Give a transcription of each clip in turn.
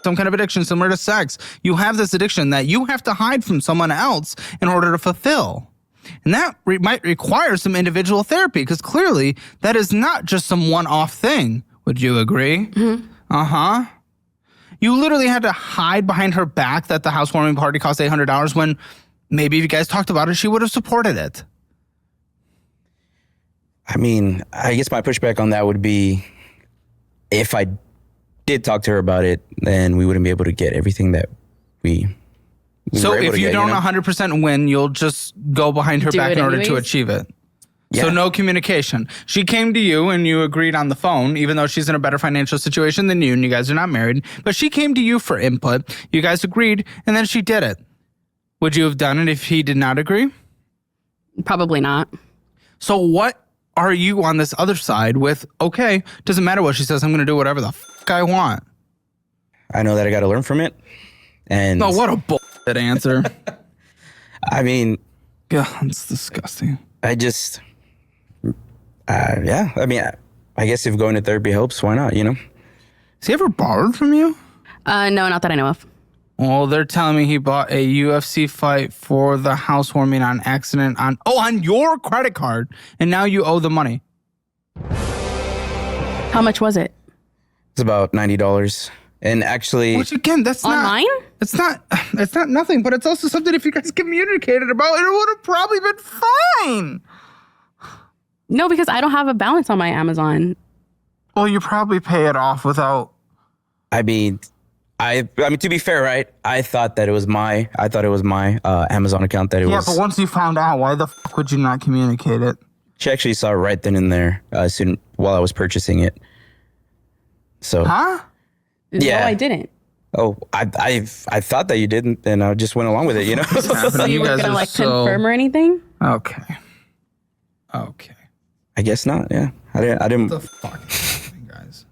some kind of addiction similar to sex. You have this addiction that you have to hide from someone else in order to fulfill. And that might require some individual therapy because clearly that is not just some one-off thing. Would you agree? Mm-hmm. Uh-huh. You literally had to hide behind her back that the housewarming party cost $800 when maybe if you guys talked about it, she would have supported it. I mean, I guess my pushback on that would be if I did talk to her about it, then we wouldn't be able to get everything that we So were able if to you get, don't you know? 100% win, you'll just go behind her Do back it in order to anyways? achieve it. Yeah. So no communication. She came to you and you agreed on the phone, even though she's in a better financial situation than you and you guys are not married. But she came to you for input. You guys agreed, and then she did it. Would you have done it if he did not agree? Probably not. So what are you on this other side with, okay, doesn't matter what she says, I'm going to do whatever the fuck I want. I know that I got to learn from it. And No, what a bullshit answer. I mean, God, it's disgusting. I just, yeah. I mean, I guess if going to therapy helps, why not, you know? Has he ever borrowed from you? No, not that I know of. Well, they're telling me he bought a UFC fight for the housewarming on accident on your credit card, and now you owe the money. How much was it? It's about $90. And actually, Which again, that's Online? not. It's not nothing, but it's also something if you guys communicated about, it would have probably been fine. No, because I don't have a balance on my Amazon. Well, you probably pay it off without. I mean, to be fair, right? I thought it was my Amazon account that it Yeah, was. but once you found out, why the fuck would you not communicate it? She actually saw it right then and there, while I was purchasing it. So, Huh? Yeah. No, I didn't. oh, I thought that you didn't, and I just went along with it, you know? So you weren't guys gonna are confirm or anything? Okay. I guess not. Yeah, I didn't. The fuck, guys.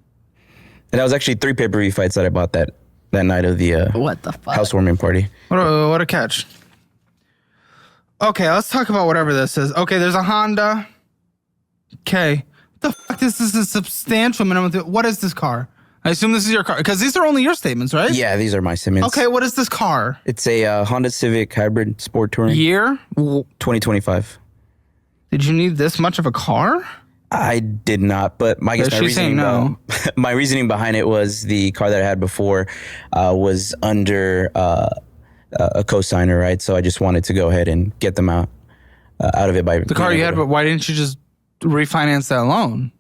And that was actually 3 pay-per-view fights that I bought that night of the What the fuck? housewarming party. What a catch. Okay, let's talk about whatever this is. Okay, there's a Honda. Okay. The fuck is this a substantial minimum? What is this car? I assume this is your car because these are only your statements, right? Yeah, these are my Simmons. Okay, what is this car? It's a Honda Civic Hybrid Sport Touring, Year? 2025. Did you need this much of a car? I did not, but I guess But she's saying no. my reasoning behind it was the car that I had before was under a co-signer, right? So I just wanted to go ahead and get them out of it by The car you had, but why didn't you just refinance that loan?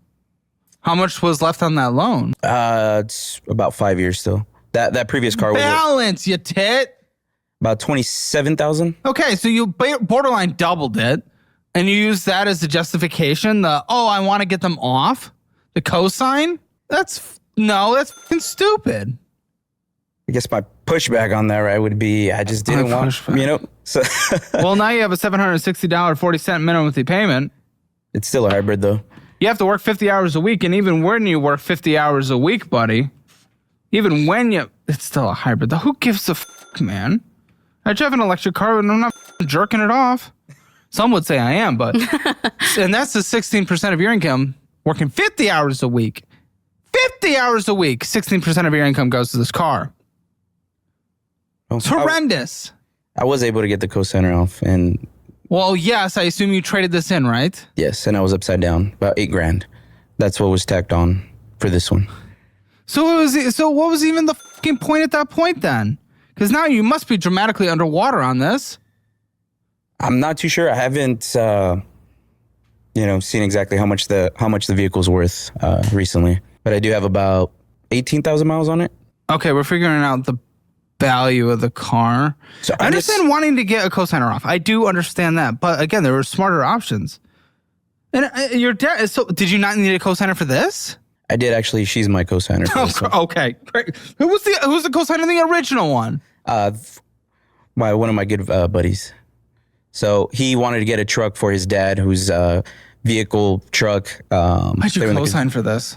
How much was left on that loan? It's about 5 years still. That previous car was Balance, you tit. about 27,000. Okay, so you borderline doubled it, and you use that as the justification. I want to get them off the cosign. That's fucking stupid. I guess my pushback on that, right, would be I just didn't want, pushback. you know. So Well, now you have a $760.40 minimum monthly payment. it's still a hybrid though. You have to work 50 hours a week, and even when you work 50 hours a week, buddy, it's still a hybrid. Though. Who gives a fuck, man? I drive an electric car, and I'm not jerking it off. Some would say I am, but and that's the 16% of your income working 50 hours a week. 50 hours a week, 16% of your income goes to this car. Well, It's horrendous. I was able to get the co-signer off, and Well, yes, I assume you traded this in, right? yes, and I was upside down about $8,000. That's what was tacked on for this one. So what was even the fucking point at that point then? Because now you must be dramatically underwater on this. I'm not too sure. I haven't, seen exactly how much the vehicle's worth recently, but I do have about 18,000 miles on it. Okay, we're figuring out the value of the car. So I understand wanting to get a cosigner off. I do understand that, but again, there were smarter options. And your dad. So, did you not need a cosigner for this? I did actually. She's my co-signer. For this one. Okay, great. Who's the cosigner in the original one? One of my good buddies. So he wanted to get a truck for his dad, whose vehicle truck. Why'd you cosign for this?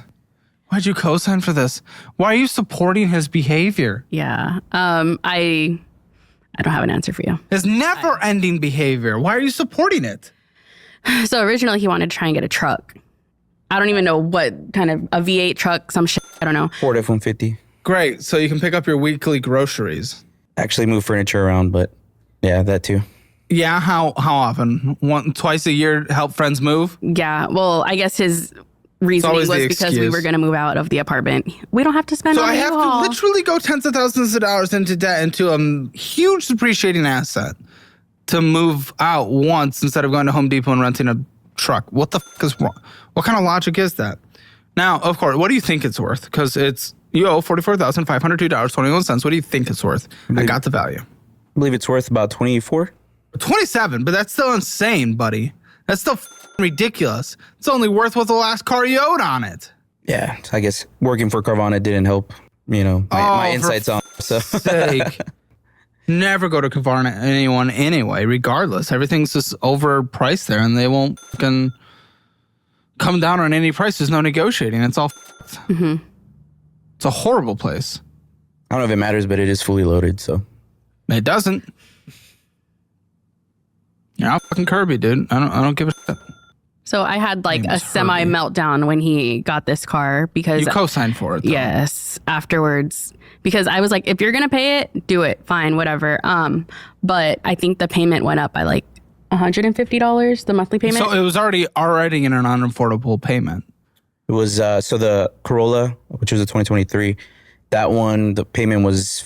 Why'd you co-sign for this? Why are you supporting his behavior? Yeah. I don't have an answer for you. His never-ending behavior. Why are you supporting it? So originally he wanted to try and get a truck. I don't even know what kind of a V8 truck, some shit. I don't know. Ford F-150. Great. So you can pick up your weekly groceries. Actually move furniture around, but yeah, that too. Yeah. How often? Twice a year? Help friends move. Yeah. Well, I guess his reasoning was always the because we excuse. were going to move out of the apartment. We don't have to spend So on I the have to U-Haul. literally go tens of thousands of dollars into debt into a huge depreciating asset to move out once instead of going to Home Depot and renting a truck. What the fuck is wrong? What kind of logic is that? Now, of course, what do you think it's worth? Because you owe $44,502.21. What do you think it's worth? I got the value. I believe it's worth about 24. 27, but that's still insane, buddy. That's still ridiculous. It's only worth what the last car you owed on it. Yeah, I guess working for Carvana didn't help, my for insights on. So Sake. Never go to Carvana anyone anyway, regardless. Everything's just overpriced there and they won't fucking come down on any price. There's no negotiating. It's all It's a horrible place. I don't know if it matters, but it is fully loaded. So It doesn't. You're not fucking Kirby, dude. I don't give a shit. So I had like a Name's semi Herbie. meltdown when he got this car because You co-signed for it, though. yes, afterwards, because I was like, if you're going to pay it, do it. Fine, whatever. But I think the payment went up by like $150, the monthly payment. So it was already in an unaffordable payment. it was so the Corolla, which was a 2023, that one the payment was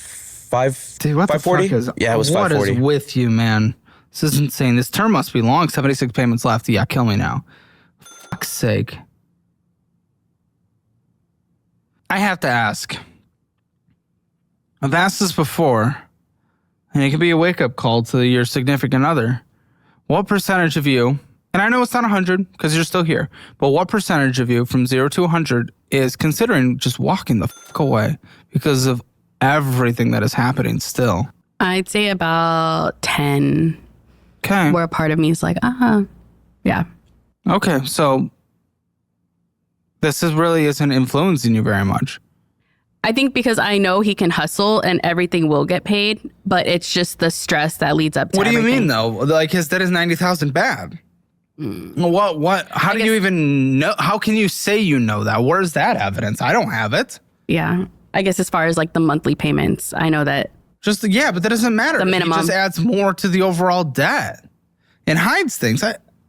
Dude, what the 540. fuck is? Yeah, it was What 540. is with you, man? This is insane. This term must be long. 76 payments left. Yeah, kill me now. Fuck's sake. I have to ask. I've asked this before, and it can be a wake-up call to your significant other. What percentage of you, and I know it's not 100 because you're still here, but what percentage of you from 0 to 100 is considering just walking the fuck away because of everything that is happening still? I'd say about 10, Okay. where a part of me is like, yeah. Okay, so this really isn't influencing you very much. I think because I know he can hustle and everything will get paid, but it's just the stress that leads up to What do you everything. mean though? Like his debt is 90,000 bad. What? How do you even know? How can you say you know that? Where's that evidence? I don't have it. Yeah. I guess as far as like the monthly payments, I know that. But that doesn't matter. The minimum. It just adds more to the overall debt and hides things.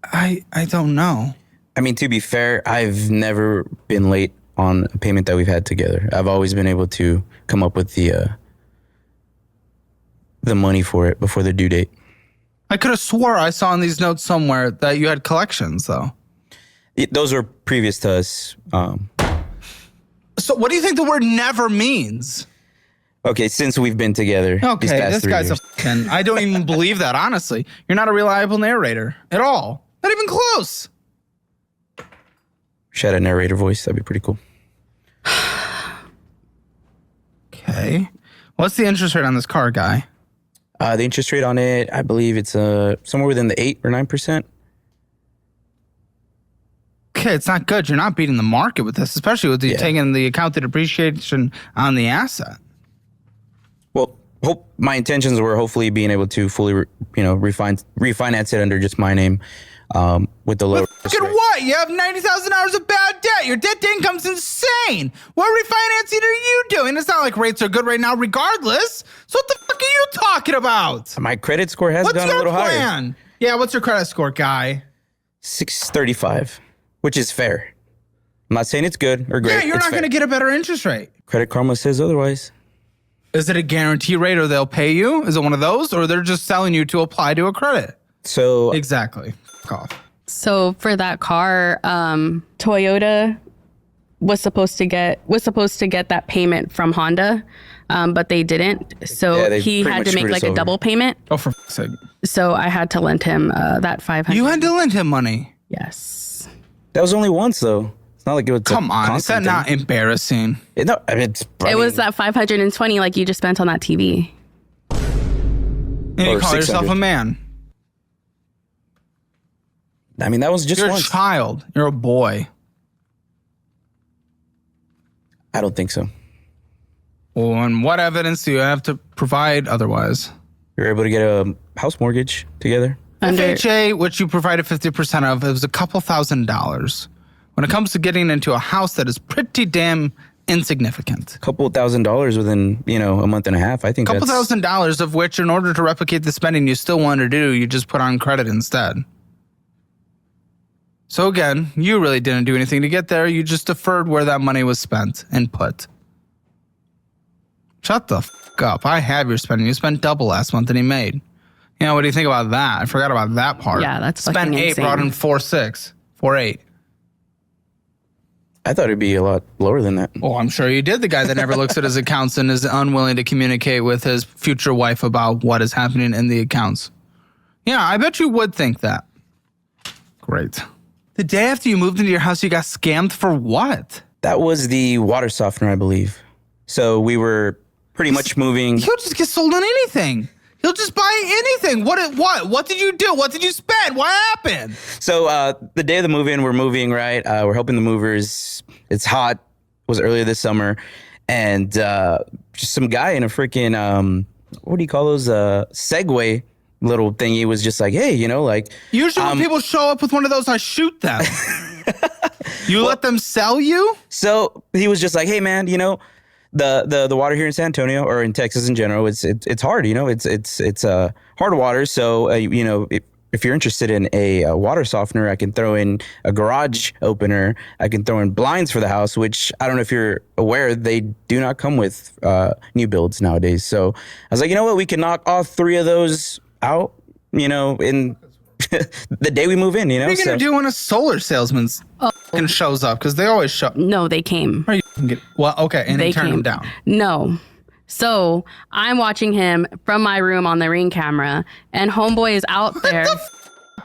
I don't know. I mean, to be fair, I've never been late on a payment that we've had together. I've always been able to come up with the money for it before the due date. I could have swore I saw in these notes somewhere that you had collections though. Those were previous to us. So what do you think the word never means? Okay, since we've been together these Okay, past this 3 guy's years. a fucking, I don't even believe that, honestly. You're not a reliable narrator at all. Not even close. Should have a narrator voice. That'd be pretty cool. Okay. What's the interest rate on this car, guy? The interest rate on it, I believe it's somewhere within the 8 or 9%. Okay, it's not good. You're not beating the market with this, especially with you taking into account the depreciation on the asset. Well, my intentions were hopefully being able to fully, refinance it under just my name, with the lower. Look at what? You have $90,000 of bad debt. Your debt to income's insane. What refinancing are you doing? It's not like rates are good right now, regardless. So what the fuck are you talking about? My credit score has What's gone a your little higher. plan? Yeah, what's your credit score, guy? 635, which is fair. I'm not saying it's good or great. Yeah, you're It's not fair. going to get a better interest rate. Credit Karma says otherwise. Is it a guarantee rate or they'll pay you? Is it one of those? Or they're just selling you to apply to a credit? So Exactly. Fuck off. So for that car, Toyota was supposed to get that payment from Honda, but they didn't. So Yeah, they he pretty had much to make screwed like us a over. double payment. Oh, for fuck's sake. So I had to lend him that $500. You had to lend him money. Yes. that was only once though. It's not like it was. Come on. Is that not embarrassing? No, I mean, It was that 520 like you just spent on that TV. And you Or call yourself 600. a man. I mean, that was just You're a once. child. You're a boy. I don't think so. Well, and what evidence do you have to provide otherwise? You're able to get a house mortgage together. Under FHA, which you provided 50% of, it was a couple $1,000s. When it comes to getting into a house that is pretty damn insignificant. Couple $1,000s within, a month and a half. I think Couple that's $1,000 of which, in order to replicate the spending you still wanted to do, you just put on credit instead. So again, you really didn't do anything to get there. You just deferred where that money was spent and put. Shut the fuck up. I have your spending. You spent double last month than he made. What do you think about that? I forgot about that part. Yeah, that's Spent fucking 8, insane. brought in 4.6, 4.8. I thought it'd be a lot lower than that. Oh, I'm sure you did. The guy that never looks at his accounts and is unwilling to communicate with his future wife about what is happening in the accounts. Yeah, I bet you would think that. Great. The day after you moved into your house, you got scammed for what? That was the water softener, I believe. So we were pretty much moving. He'll just get sold on anything. He'll just buy anything. What did you do? What did you spend? What happened? So the day of the move-in, we're moving, right? We're helping the movers. It's hot. It was earlier this summer. And just some guy in a freaking, what do you call those? Segway little thingy was just like, hey, Usually when people show up with one of those, I shoot them. Let them sell you? So he was just like, hey, man, the water here in San Antonio or in Texas in general, it's hard, it's hard water. So, if you're interested in a water softener, I can throw in a garage opener. I can throw in blinds for the house, which I don't know if you're aware, they do not come with new builds nowadays. So I was like, you know what? We can knock all 3 of those out, in the day we move in, What are you going to do when a solar salesman fucking shows up? Because they always show. No, they came. Well, okay, and They he turned came. him down. No. So I'm watching him from my room on the Ring camera, and homeboy is out there.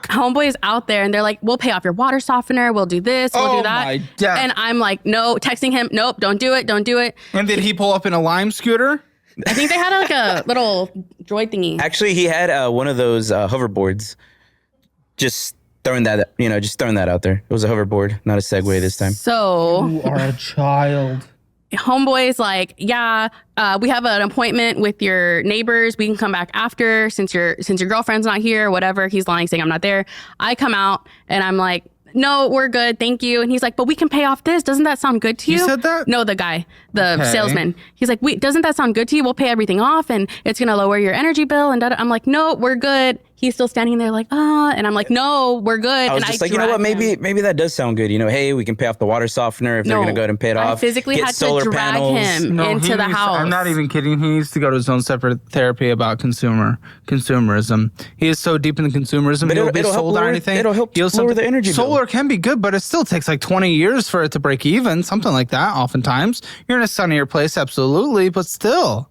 Homeboy is out there, and they're like, we'll pay off your water softener. We'll do this. We'll Oh do that. my God. And I'm like, no, texting him. Nope, don't do it. Don't do it. And did he pull up in a Lime scooter? I think they had like a little droid thingy. Actually, he had one of those hoverboards. Just throwing that out there. It was a hoverboard, not a Segway this time. So You are a child. homeboy's like, yeah, we have an appointment with your neighbors. We can come back after since your girlfriend's not here, whatever. He's lying, saying I'm not there. I come out and I'm like, no, we're good. Thank you. And he's like, but we can pay off this. Doesn't that sound good to you? He said that? No, the guy, the Okay. salesman. He's like, doesn't that sound good to you? We'll pay everything off and it's going to lower your energy bill. And I'm like, no, we're good. He's still standing there like, and I'm like, no, we're good. I was and just like, you know what? Maybe that does sound good. Hey, we can pay off the water softener if they're going to go ahead and pay it off. I physically Get had to solar drag panels. him into he the needs- house. I'm not even kidding. He needs to go to his own separate therapy about consumerism. He is so deep in the consumerism. He'll be it'll help sold on lower- anything. it'll help He'll lower the energy bill. Solar can be good, but it still takes like 20 years for it to break even. Something like that. Oftentimes, you're in a sunnier place, absolutely, but still,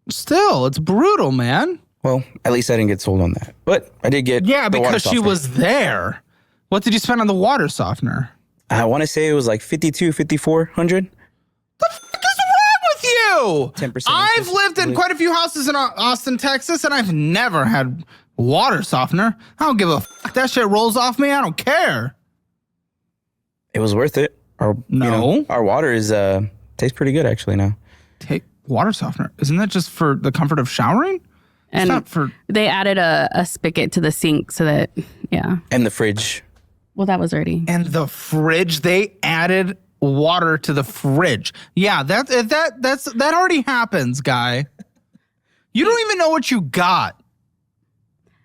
it's brutal, man. Well, at least I didn't get sold on that. But I did get Yeah, the water because she softener. was there. What did you spend on the water softener? I want to say it was like $5,400. What is wrong with you? 10% I've interest, lived I in believe. quite a few houses in Austin, Texas, and I've never had water softener. I don't give a fuck. That shit rolls off me. I don't care. It was worth it. No. Our water is tastes pretty good actually now. Take water softener. Isn't that just for the comfort of showering? It's And not for. they added a spigot to the sink so that, yeah. And the fridge. Well, that was already. And the fridge, they added water to the fridge. Yeah, that already happens, guy. You don't even know what you got.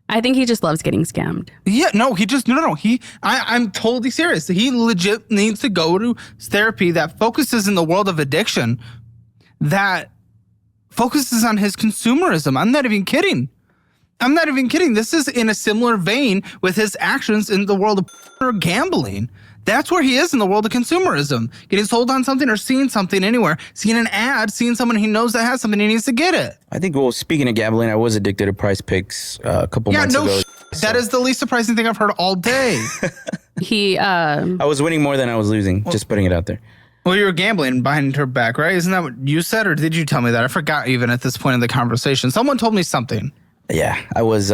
I think he just loves getting scammed. Yeah, no, he just no. I'm totally serious. He legit needs to go to therapy that focuses in the world of addiction, that focuses on his consumerism. I'm not even kidding. This is in a similar vein with his actions in the world of gambling. That's where he is in the world of consumerism. Getting sold on something or seeing something anywhere, seeing an ad, seeing someone he knows that has something, he needs to get it. I think, well, speaking of gambling, I was addicted to Prize Picks a couple months ago. That is the least surprising thing I've heard all day. He, I was winning more than I was losing, just putting it out there. Well, you were gambling behind her back, right? Isn't that what you said, or did you tell me that? I forgot even at this point in the conversation. Someone told me something. Yeah, I was